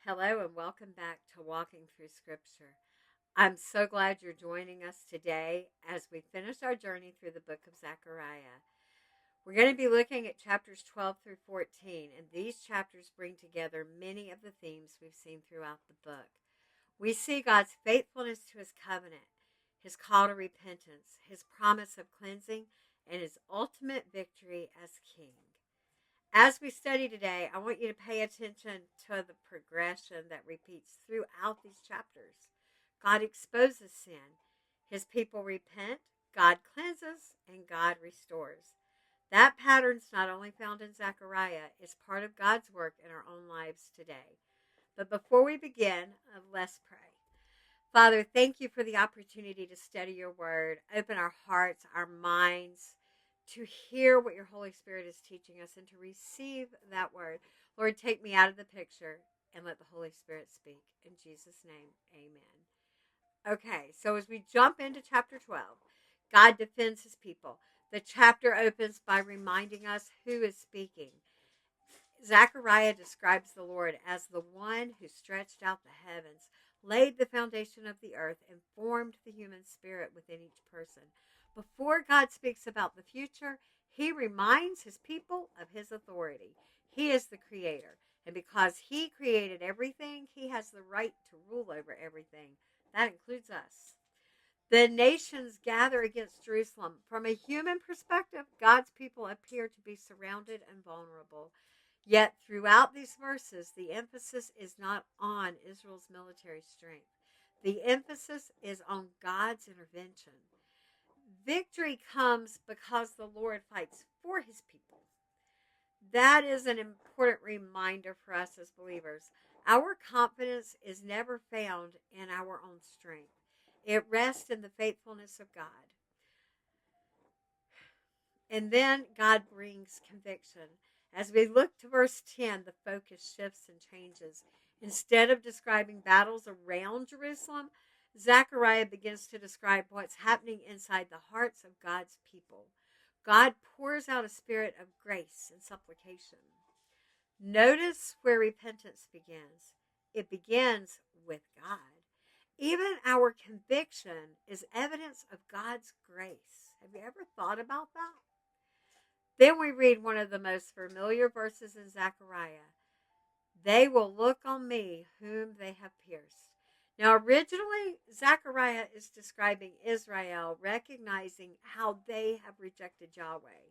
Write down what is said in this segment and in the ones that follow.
Hello and welcome back to Walking Through Scripture. I'm so glad you're joining us today as we finish our journey through the book of Zechariah. We're going to be looking at chapters 12 through 14, and these chapters bring together many of the themes we've seen throughout the book. We see God's faithfulness to his covenant, his call to repentance, his promise of cleansing, and his ultimate victory as king. As we study today, I want you to pay attention to the progression that repeats throughout these chapters. God exposes sin. His people repent, God cleanses, and God restores. That pattern's not only found in Zechariah, it's part of God's work in our own lives today. But before we begin, let's pray. Father, thank you for the opportunity to study your word. Open our hearts, our minds, to hear what your Holy Spirit is teaching us and to receive that word. Lord, take me out of the picture and let the Holy Spirit speak. In Jesus' name, amen. Okay, so as we jump into chapter 12, God defends his people. The chapter opens by reminding us who is speaking. Zechariah describes the Lord as the one who stretched out the heavens, laid the foundation of the earth, and formed the human spirit within each person. Before God speaks about the future, he reminds his people of his authority. He is the creator, and because he created everything, he has the right to rule over everything. That includes us. The nations gather against Jerusalem. From a human perspective, God's people appear to be surrounded and vulnerable. Yet throughout these verses, the emphasis is not on Israel's military strength. The emphasis is on God's intervention. Victory comes because the Lord fights for his people. That is an important reminder for us as believers. Our confidence is never found in our own strength. It rests in the faithfulness of God. And then God brings conviction. As we look to verse 10, the focus shifts and changes. Instead of describing battles around Jerusalem, Zechariah begins to describe what's happening inside the hearts of God's people. God pours out a spirit of grace and supplication. Notice where repentance begins. It begins with God. Even our conviction is evidence of God's grace. Have you ever thought about that? Then we read one of the most familiar verses in Zechariah. They will look on me whom they have pierced. Now, originally, Zechariah is describing Israel, recognizing how they have rejected Yahweh.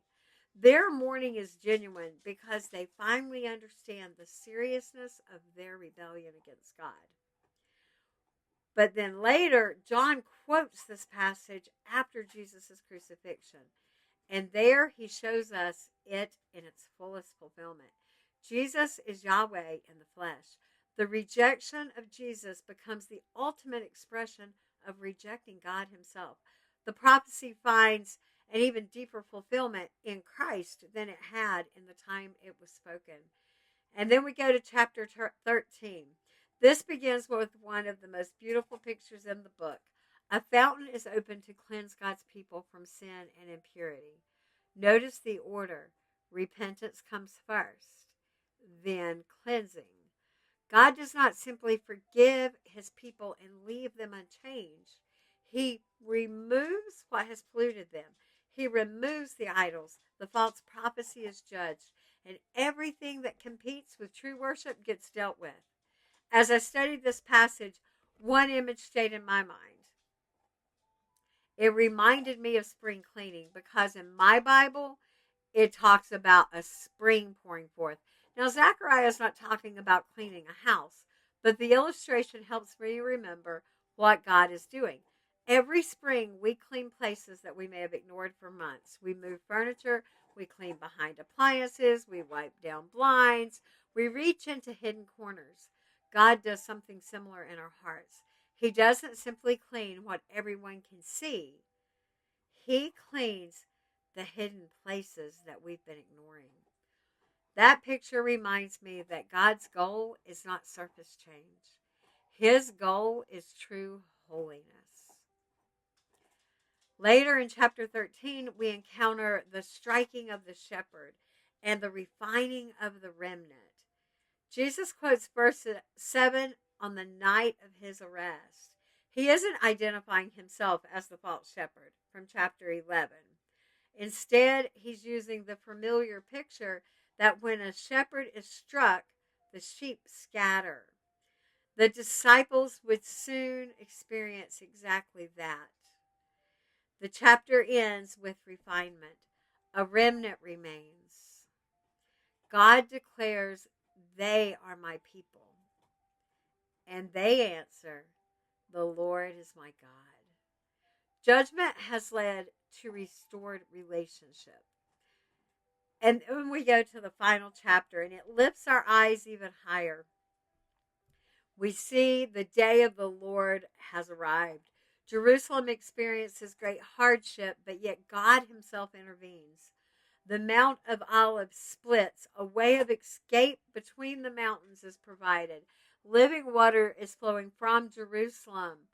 Their mourning is genuine because they finally understand the seriousness of their rebellion against God. But then later, John quotes this passage after Jesus' crucifixion. And there he shows us it in its fullest fulfillment. Jesus is Yahweh in the flesh. The rejection of Jesus becomes the ultimate expression of rejecting God himself. The prophecy finds an even deeper fulfillment in Christ than it had in the time it was spoken. And then we go to chapter 13. This begins with one of the most beautiful pictures in the book. A fountain is opened to cleanse God's people from sin and impurity. Notice the order. Repentance comes first, then cleansing. God does not simply forgive his people and leave them unchanged. He removes what has polluted them. He removes the idols. The false prophecy is judged, and everything that competes with true worship gets dealt with. As I studied this passage, one image stayed in my mind. It reminded me of spring cleaning because in my Bible, it talks about a spring pouring forth. Now, Zechariah is not talking about cleaning a house, but the illustration helps me remember what God is doing. Every spring, we clean places that we may have ignored for months. We move furniture, we clean behind appliances, we wipe down blinds, we reach into hidden corners. God does something similar in our hearts. He doesn't simply clean what everyone can see. He cleans the hidden places that we've been ignoring. That picture reminds me that God's goal is not surface change. His goal is true holiness. Later in chapter 13, we encounter the striking of the shepherd and the refining of the remnant. Jesus quotes verse 7 on the night of his arrest. He isn't identifying himself as the false shepherd from chapter 11. Instead, he's using the familiar picture that when a shepherd is struck, the sheep scatter. The disciples would soon experience exactly that. The chapter ends with refinement. A remnant remains. God declares, "They are my people." And they answer, "The Lord is my God." Judgment has led to restored relationship. And when we go to the final chapter, and it lifts our eyes even higher, we see the day of the Lord has arrived. Jerusalem experiences great hardship, but yet God himself intervenes. The Mount of Olives splits. A way of escape between the mountains is provided. Living water is flowing from Jerusalem.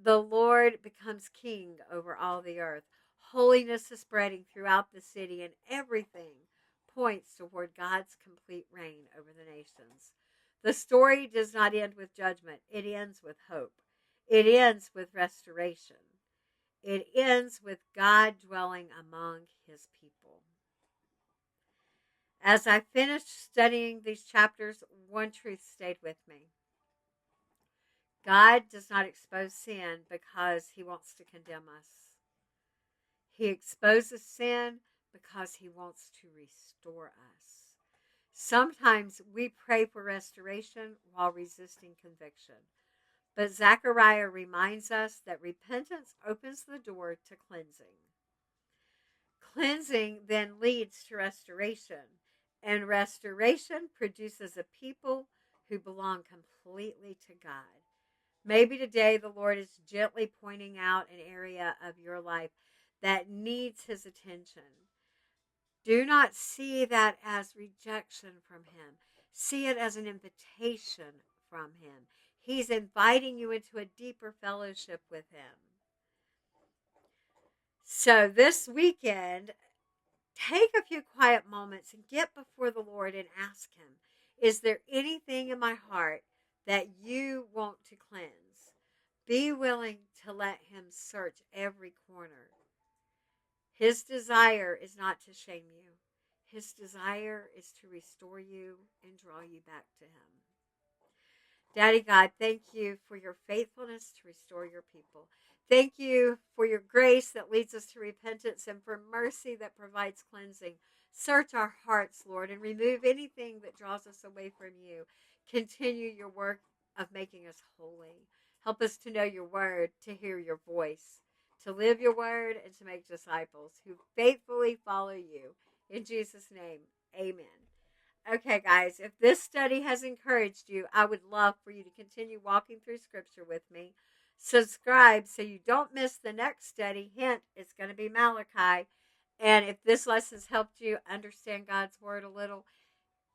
The Lord becomes king over all the earth. Holiness is spreading throughout the city, and everything points toward God's complete reign over the nations. The story does not end with judgment, it ends with hope. It ends with restoration. It ends with God dwelling among his people. As I finished studying these chapters, one truth stayed with me. God does not expose sin because he wants to condemn us. He exposes sin because he wants to restore us. Sometimes we pray for restoration while resisting conviction. But Zechariah reminds us that repentance opens the door to cleansing. Cleansing then leads to restoration, and restoration produces a people who belong completely to God. Maybe today the Lord is gently pointing out an area of your life that needs his attention. Do not see that as rejection from him. See it as an invitation from him. He's inviting you into a deeper fellowship with him. So this weekend, take a few quiet moments and get before the Lord and ask him, is there anything in my heart that you want to cleanse? Be willing to let him search every corner. His desire is not to shame you. His desire is to restore you and draw you back to him. Daddy God, thank you for your faithfulness to restore your people. Thank you for your grace that leads us to repentance and for mercy that provides cleansing. Search our hearts, Lord, and remove anything that draws us away from you. Continue your work of making us holy. Help us to know your word, to hear your voice, to live your word, and to make disciples who faithfully follow you. In Jesus' name, amen. Okay, guys, if this study has encouraged you, I would love for you to continue walking through Scripture with me. Subscribe so you don't miss the next study. Hint, it's going to be Malachi. And if this lesson's helped you understand God's Word a little,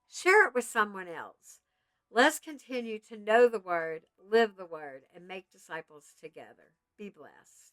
share it with someone else. Let's continue to know the Word, live the Word, and make disciples together. Be blessed.